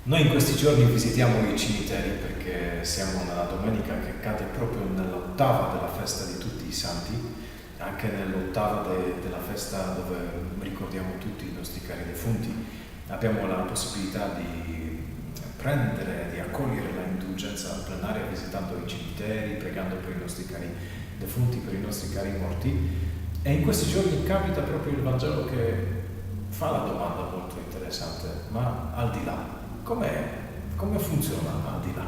Noi in questi giorni visitiamo i cimiteri perché siamo nella domenica che cade proprio nell'ottava della festa di tutti i santi, anche nell'ottava della festa dove ricordiamo tutti i nostri cari defunti. Abbiamo la possibilità di prendere, di accogliere la indulgenza plenaria visitando i cimiteri, pregando per i nostri cari defunti, per i nostri cari morti. E in questi giorni capita proprio il Vangelo che fa la domanda molto interessante: ma al di là, come funziona al di là?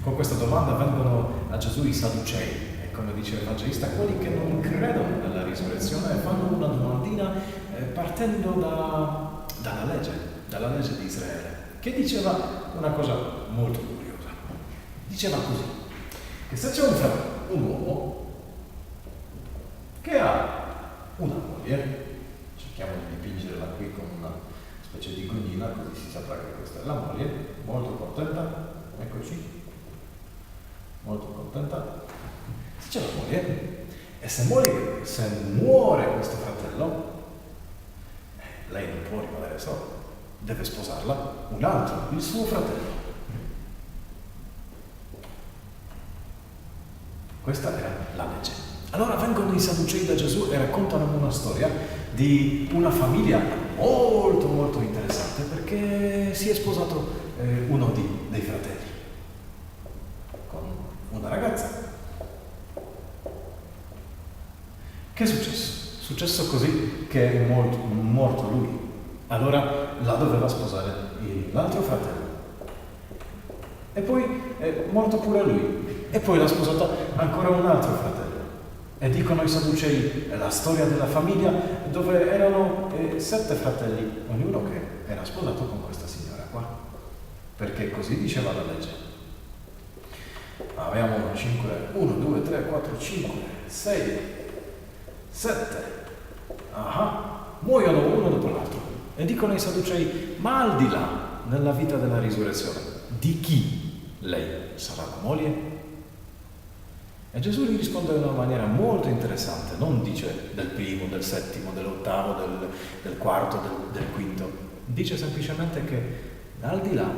Con questa domanda vengono a Gesù i Sadducei, e come dice l'Evangelista, quelli che non credono nella risurrezione, fanno una domandina partendo dalla legge di Israele, che diceva una cosa molto curiosa. Diceva così, che se c'è un uomo che ha una moglie, cerchiamo di dipingerla qui con una specie di gognina, così si saprà che questa è la moglie, molto contenta, eccoci, molto contenta. Se c'è la moglie, e se muore questo fratello, lei non può rimanere sola, deve sposarla un altro, il suo fratello. Questa era la legge. Allora vengono i Sadducei da Gesù e raccontano una storia di una famiglia molto molto interessante, perché si è sposato uno dei fratelli con una ragazza. Che è successo? È successo così che è morto lui. Allora la doveva sposare l'altro fratello. E poi è morto pure lui. E poi l'ha sposata ancora un altro fratello. E dicono i Sadducei, è la storia della famiglia dove erano 7 fratelli, ognuno che era sposato con questa signora qua, perché così diceva la legge. Avevamo 5, 1, 2, 3, 4, 5, 6, 7, muoiono uno dopo l'altro. E dicono i Sadducei, ma al di là, nella vita della risurrezione, di chi lei sarà la moglie? E Gesù gli risponde in una maniera molto interessante, non dice del primo, del settimo, dell'ottavo, del quarto, del quinto. Dice semplicemente che al di là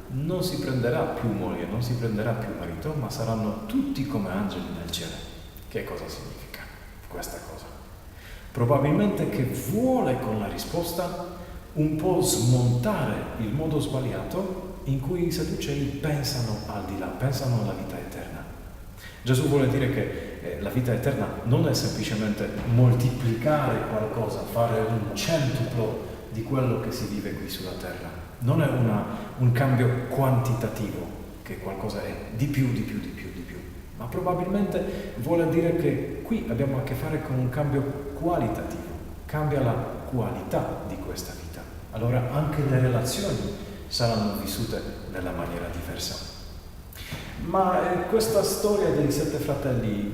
non si prenderà più moglie, non si prenderà più marito, ma saranno tutti come angeli nel cielo. Che cosa significa questa cosa? Probabilmente che vuole con la risposta un po' smontare il modo sbagliato in cui i Sadducei pensano al di là, pensano alla vita eterna. Gesù vuole dire che la vita eterna non è semplicemente moltiplicare qualcosa, fare un centuplo di quello che si vive qui sulla terra. Non è un cambio quantitativo, che qualcosa è di più, ma probabilmente vuole dire che qui abbiamo a che fare con un cambio qualitativo, cambia la qualità di questa vita. Allora anche le relazioni saranno vissute nella maniera diversa. Ma questa storia dei 7 fratelli,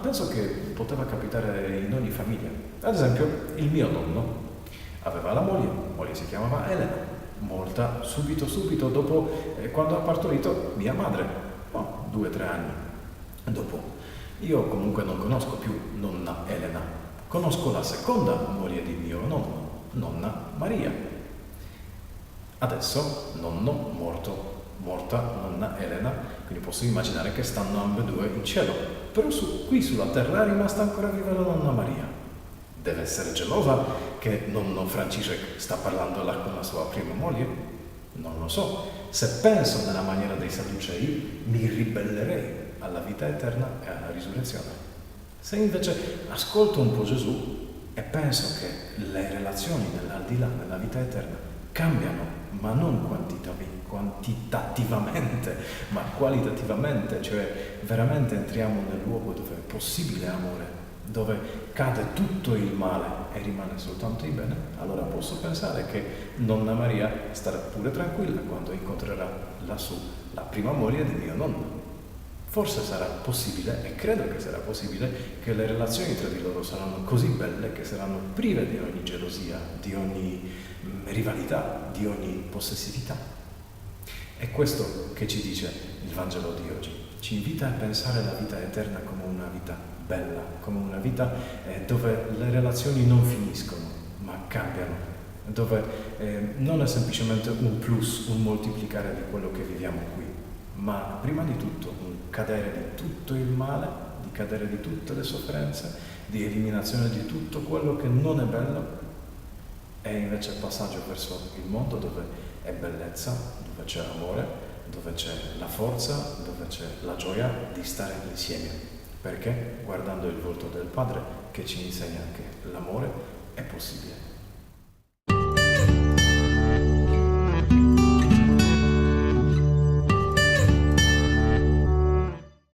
penso che poteva capitare in ogni famiglia. Ad esempio, il mio nonno aveva la moglie si chiamava Elena, morta subito dopo, quando ha partorito mia madre, 2 o 3 anni dopo. Io comunque non conosco più nonna Elena, conosco la seconda moglie di mio nonno, nonna Maria. Adesso nonno morta nonna Elena, quindi posso immaginare che stanno ambedue in cielo, però qui sulla terra è rimasta ancora viva la nonna Maria. Deve essere gelosa che nonno Franciszek sta parlando là con la sua prima moglie? Non lo so. Se penso nella maniera dei Sadducei, mi ribellerei alla vita eterna e alla risurrezione. Se invece ascolto un po' Gesù e penso che le relazioni nell'aldilà, nella vita eterna, cambiano, ma non quantitativamente, ma qualitativamente, cioè veramente entriamo nel luogo dove è possibile amore, dove cade tutto il male e rimane soltanto il bene, allora posso pensare che nonna Maria starà pure tranquilla quando incontrerà lassù la prima moglie di mio nonno. Forse sarà possibile, e credo che sarà possibile, che le relazioni tra di loro saranno così belle che saranno prive di ogni gelosia, di ogni rivalità, di ogni possessività. È questo che ci dice il Vangelo di oggi. Ci invita a pensare alla vita eterna come una vita bella, come una vita dove le relazioni non finiscono, ma cambiano. dove non è semplicemente un plus, un moltiplicare di quello che viviamo qui, ma prima di tutto un cadere di tutto il male, di cadere di tutte le sofferenze, di eliminazione di tutto quello che non è bello, e invece il passaggio verso il mondo dove è bellezza, dove c'è amore, dove c'è la forza, dove c'è la gioia di stare insieme. Perché guardando il volto del Padre che ci insegna che l'amore è possibile.